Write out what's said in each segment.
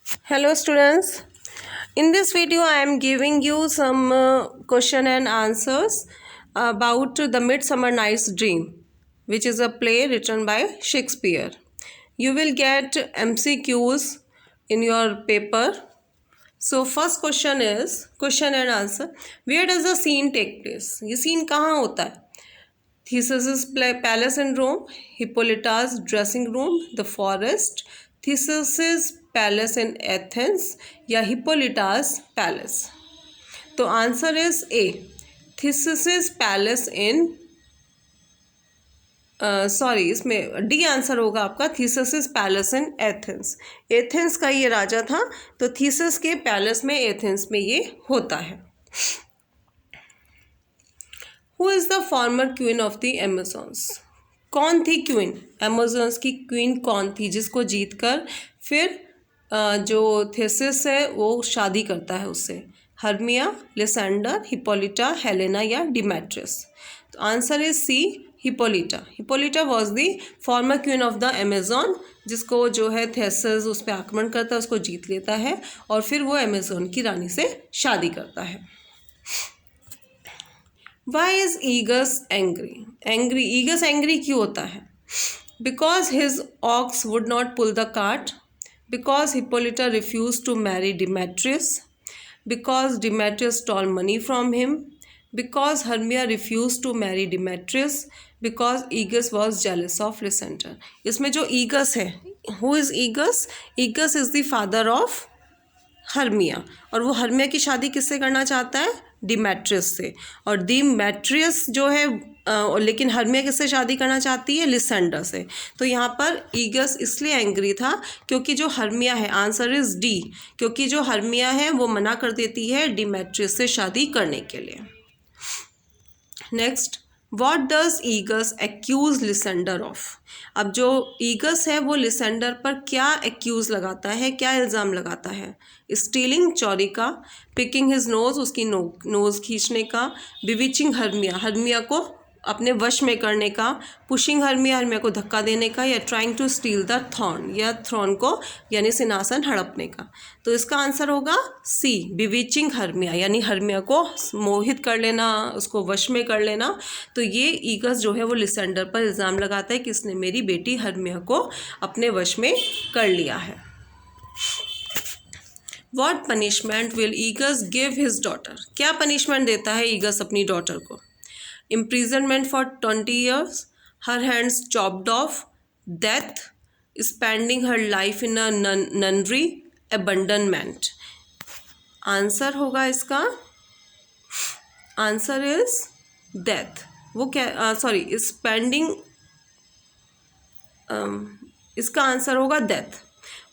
Hello students, in this video I am giving you some question and answers about the Midsummer Night's Dream, which is a play written by Shakespeare. You will get MCQs in your paper. So first question is question and answer. Where does the scene take place? ये scene कहाँ होता है? Theseus's palace in Rome, Hippolyta's dressing room, the forest, Theseus's palace in Athens या Hippolyta's palace. तो answer is A, Theseus's palace in sorry इसमें D answer होगा आपका, Theseus's palace in Athens. Athens का ये राजा था, तो थीसस के पैलेस में एथेंस में ये होता है. Who is the former queen of the Amazons? कौन थी क्वीन? एमेजॉन्स की क्वीन कौन थी जिसको जीत कर फिर जो थेसिस है वो शादी करता है उससे? हर्मिया, लिसेंडर, हिप्पोलिटा, हेलेना या डिमेट्रियस? तो answer is C, Hippolyta. Hippolyta was the former queen of the Amazon, जिसको जो है थेसिस उस पर आक्रमण करता है, उसको जीत लेता है और फिर वो अमेजॉन की रानी से शादी करता है. Why is Aegus angry? Aegus angry क्यों होता है? Because his ox would not pull the cart. Because Hippolyta refused to marry Demetrius. Because Demetrius stole money from him. Because Hermia refused to marry Demetrius. Because Aegus was jealous of Lysander. इसमें जो Aegus है, who is Aegus? Aegus is the father of Hermia, और वो Hermia की शादी किससे करना चाहता है? डिमेट्रियस से. और डिमेट्रियस जो है लेकिन हर्मिया किससे शादी करना चाहती है? लिसेंडर से. तो यहाँ पर ईगस इसलिए एंग्री था क्योंकि जो हर्मिया है, आंसर इज डी, क्योंकि जो हर्मिया है वो मना कर देती है डिमेट्रियस से शादी करने के लिए. Next, what does ईगस accused लिसेंडर of? अब जो ईगस है वो लिसेंडर पर क्या एक्यूज लगाता है, क्या इल्ज़ाम लगाता है? स्टीलिंग, चोरी का, पिकिंग हिज नोज, उसकी नोज़ खींचने का, बिविचिंग हर्मिया, हर्मिया को अपने वश में करने का, पुशिंग हर्मिया, हर्मिया को धक्का देने का, या trying to steal the throne, या थ्रोन को यानी सिंहासन हड़पने का. तो इसका आंसर होगा सी, बिविचिंग हर्मिया, यानी हर्मिया को मोहित कर लेना, उसको वश में कर लेना. तो ये ईगस जो है वो लिसेंडर पर इल्ज़ाम लगाता है कि इसने मेरी बेटी हर्मिया को अपने वश में कर लिया है. What punishment will Egeus give his daughter? क्या पनिशमेंट देता है ईगस अपनी डॉटर को? imprisonment for 20 years, her hands chopped off, death, spending her life in a nunnery, abandonment. Answer होगा इसका, आंसर इज डेथ. वो क्या, सॉरी, स्पेंडिंग, इसका आंसर होगा डेथ.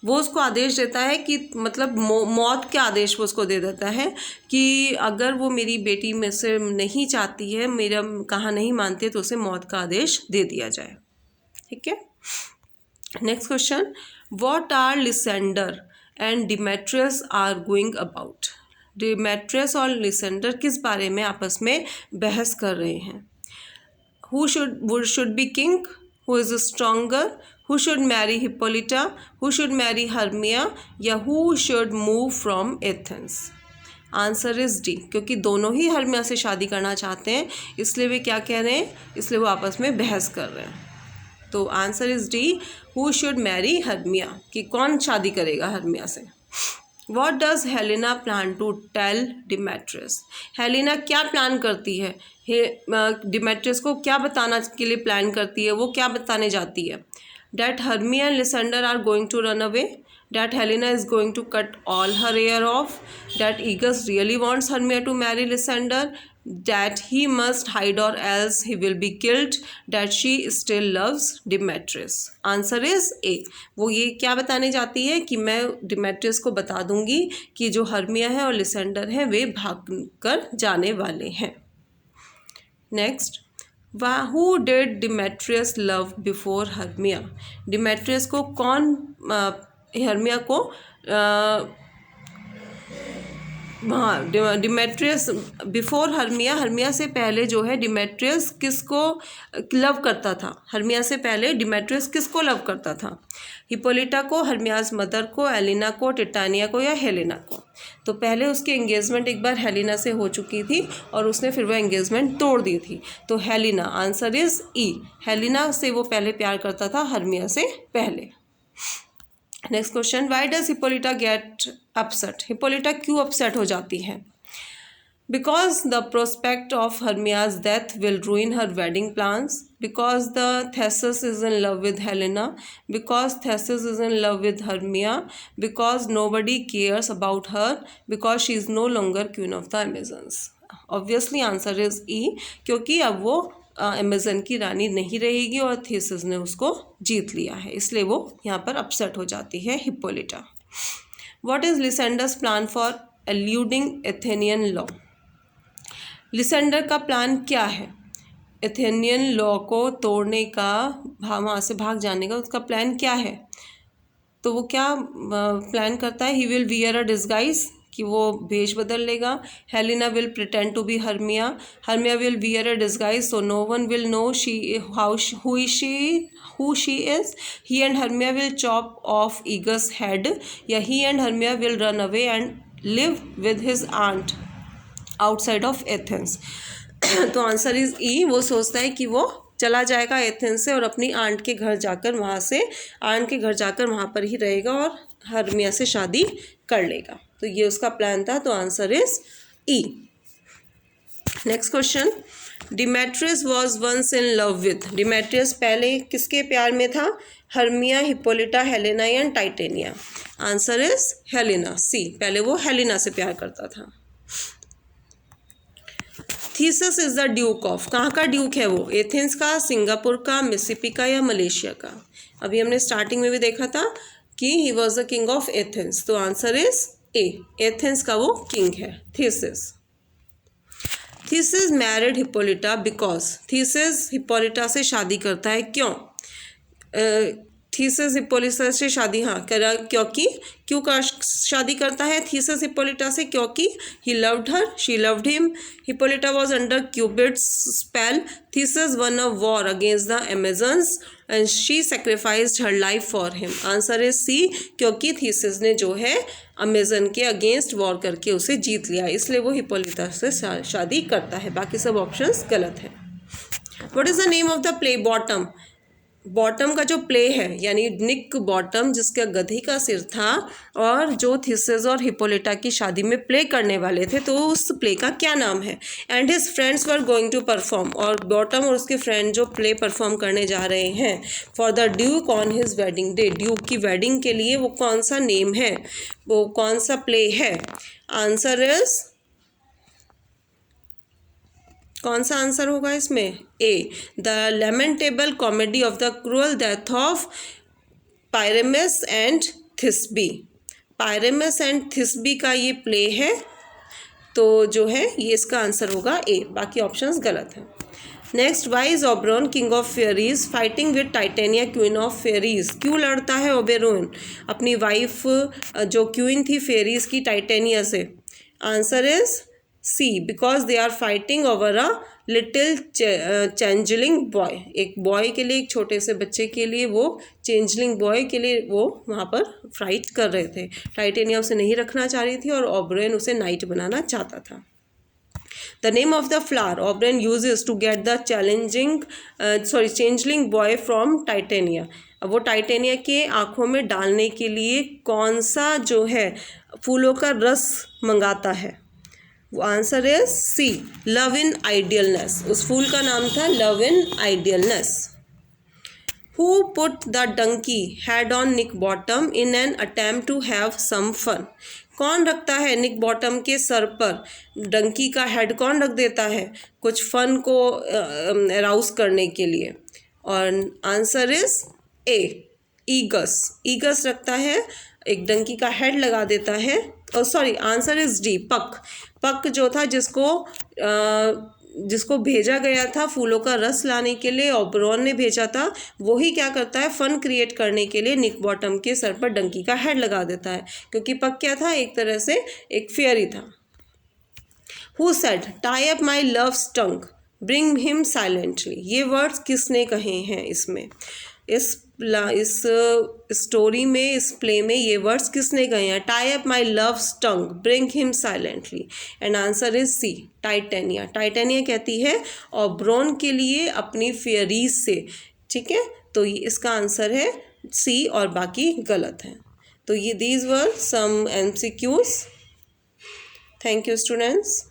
वो उसको आदेश देता है कि मतलब मौत के आदेश वो उसको दे देता है कि अगर वो मेरी बेटी में से नहीं चाहती है, मेरा कहा नहीं मानती है, तो उसे मौत का आदेश दे दिया जाए. ठीक है. Next question, what are Lysander and Demetrius are going about? Demetrius और लिसेंडर किस बारे में आपस में बहस कर रहे हैं? Who should be king, who is stronger, who should marry Hippolyta, who should marry Hermia, या who should move from Athens? Answer is D, क्योंकि दोनों ही हर्मिया से शादी करना चाहते हैं, इसलिए वे क्या कह रहे हैं, इसलिए वो आपस में बहस कर रहे हैं. तो answer is D, who should marry Hermia, कि कौन शादी करेगा हर्मिया से. What does Helena plan to tell Demetrius? Helena क्या प्लान करती है? डिमेट्रियस को क्या बताना के लिए प्लान करती है? वो क्या बताने जाती है? That Hermia and Lysander are going to run away, that Helena is going to cut all her hair off, that Aegus really wants Hermia to marry Lysander, that he must hide or else he will be killed, that she still loves Demetrius. Answer is ए. वो ये क्या बताने जाती है कि मैं Demetrious को बता दूंगी कि जो हर्मिया है और लिसेंडर है वे भाग कर जाने वाले हैं. Next, Who did Demetrius love before Hermia? Demetrious को कौन हर्मिया को हाँ, डिमेट्रियस बिफोर हर्मिया, हर्मिया से पहले जो है डिमेट्रियस किसको लव करता था? हर्मिया से पहले डिमेट्रियस किसको लव करता था? हिपोलिटा को, हर्मियाज मदर को, एलिना को, टिटानिया को या हेलेना को? तो पहले उसकी एंगेजमेंट एक बार हेलिना से हो चुकी थी और उसने फिर वो एंगेजमेंट तोड़ दी थी, तो Helena, answer is E. Helena से वो पहले प्यार करता था, हर्मिया से पहले। Next question, why does Hippolyta get upset? Hippolyta क्यों अपसेट हो जाती है? Because the prospect of Hermia's death will ruin her wedding plans, because the Theseus is in love with Helena, because Theseus is in love with Hermia, because nobody cares about her, because she is no longer queen of the अमेजन्स। Obviously answer is ई, क्योंकि अब वो Amazon की रानी नहीं रहेगी और thesis ने उसको जीत लिया है, इसलिए वो यहाँ पर अपसेट हो जाती है Hippolyta. What is Lysander's plan for eluding Athenian law? Lysander का प्लान क्या है एथेनियन लॉ को तोड़ने का, वहाँ से भाग जाने का? उसका प्लान क्या है? तो वो क्या प्लान करता है? He will wear a disguise, कि वो भेष बदल लेगा। Helena will pretend to be Hermia, Hermia will wear a disguise so no one will know who she is. He and Hermia will chop off Egeus head, या he and Hermia will run away and live with his aunt outside of Athens. तो answer is E, वो सोचता है कि वो चला जाएगा Athens से और अपनी आंट के घर जाकर वहाँ पर ही रहेगा और हर्मिया से शादी कर लेगा। तो ये उसका प्लान था, तो answer is E. Next question, Demetrius was once in love with? Demetrius पहले किसके प्यार में था? हर्मिया, हिप्पोलिटा, हेलेना या Titania? Answer is Helena, C. पहले वो हेलेना से प्यार करता था। Theseus is the duke of? कहाँ का ड्यूक है वो? एथेंस का, सिंगापुर का, मिसिसिपी का या मलेशिया का? अभी हमने स्टार्टिंग में भी देखा था कि he was the king of Athens, तो आंसर इज ए, एथेंस का वो किंग है Theseus. Theseus married Hippolyta because? Theseus Hippolyta से शादी करता है, क्यों? थीसिस हिप्पोलिटा से शादी करा क्योंकि शादी करता है थीसिस हिप्पोलिटा से? क्योंकि he loved her, she loved him, Hippolyta was under Cupid's spell, Theseus won a war against the Amazons and she sacrificed her life for him. Answer is C, क्योंकि थीसिस ने जो है Amazon के against war करके उसे जीत लिया, इसलिए वो हिप्पोलिटा से शादी करता है। बाकी सब ऑप्शंस गलत है। What is the name of the play bottom? Bottom का जो प्ले है, यानी निक बॉटम जिसका गधी का सिर था और जो थीसिस और हिप्पोलिटा की शादी में प्ले करने वाले थे, तो उस प्ले का क्या नाम है? And his friends were going to perform, और बॉटम और उसके फ्रेंड जो प्ले परफॉर्म करने जा रहे हैं for the Duke on his wedding day, Duke की वेडिंग के लिए वो कौन सा नेम है, वो कौन सा प्ले है? आंसर इज, कौन सा आंसर होगा इसमें? A, the lamentable comedy of the cruel death of Pyramus and Thisbe. Pyramus and Thisbe का ये प्ले है, तो जो है ये इसका आंसर होगा ए, बाकी ऑप्शंस गलत हैं। Next, why is Oberon king of fairies fighting with Titania queen of fairies? क्यों लड़ता है ओबेरोन अपनी वाइफ जो क्वीन थी फेयरीज की, टाइटेनिया से? Answer is C, because they are fighting over a little changeling boy. एक बॉय के लिए, एक छोटे से बच्चे के लिए, वो चेंजलिंग बॉय के लिए वो वहाँ पर फाइट कर रहे थे। टाइटेनिया उसे नहीं रखना चाह रही थी और ओबेरोन उसे नाइट बनाना चाहता था। The name of the flower Oberon uses to get the changeling boy from Titania? अब वो टाइटेनिया के आँखों में डालने के लिए कौन सा जो है फूलों का रस मंगाता है? वो answer is C, love in idealness. उस फूल का नाम था love in idealness. Who put the donkey head on Nick Bottom in an attempt to have some fun? कौन रखता है निक बॉटम के सर पर डंकी का हेड? कौन रख देता है कुछ फन को अराउज करने के लिए? और आंसर इज ए, ईगस। ईगस रखता है, एक डंकी का हेड लगा देता है। और सॉरी, आंसर इज डी, पक। पक जो था जिसको भेजा गया था फूलों का रस लाने के लिए, ओबेरोन ने भेजा था, वही क्या करता है, फन क्रिएट करने के लिए निक बॉटम के सर पर डंकी का हेड लगा देता है, क्योंकि पक क्या था, एक तरह से एक फेयरी था। Who said tie up my love's tongue bring him silently, ये वर्ड्स किसने कहे हैं इसमें, इस स्टोरी में, इस प्ले में ये वर्ड्स किसने कहे हैं, tie up my love's tongue bring him silently, and answer is C, Titania. Titania कहती है ऑबरॉन के लिए अपनी फेयरीज से, ठीक है, तो ये इसका आंसर है सी और बाकी गलत है। तो ये these were some MCQs। Thank you students.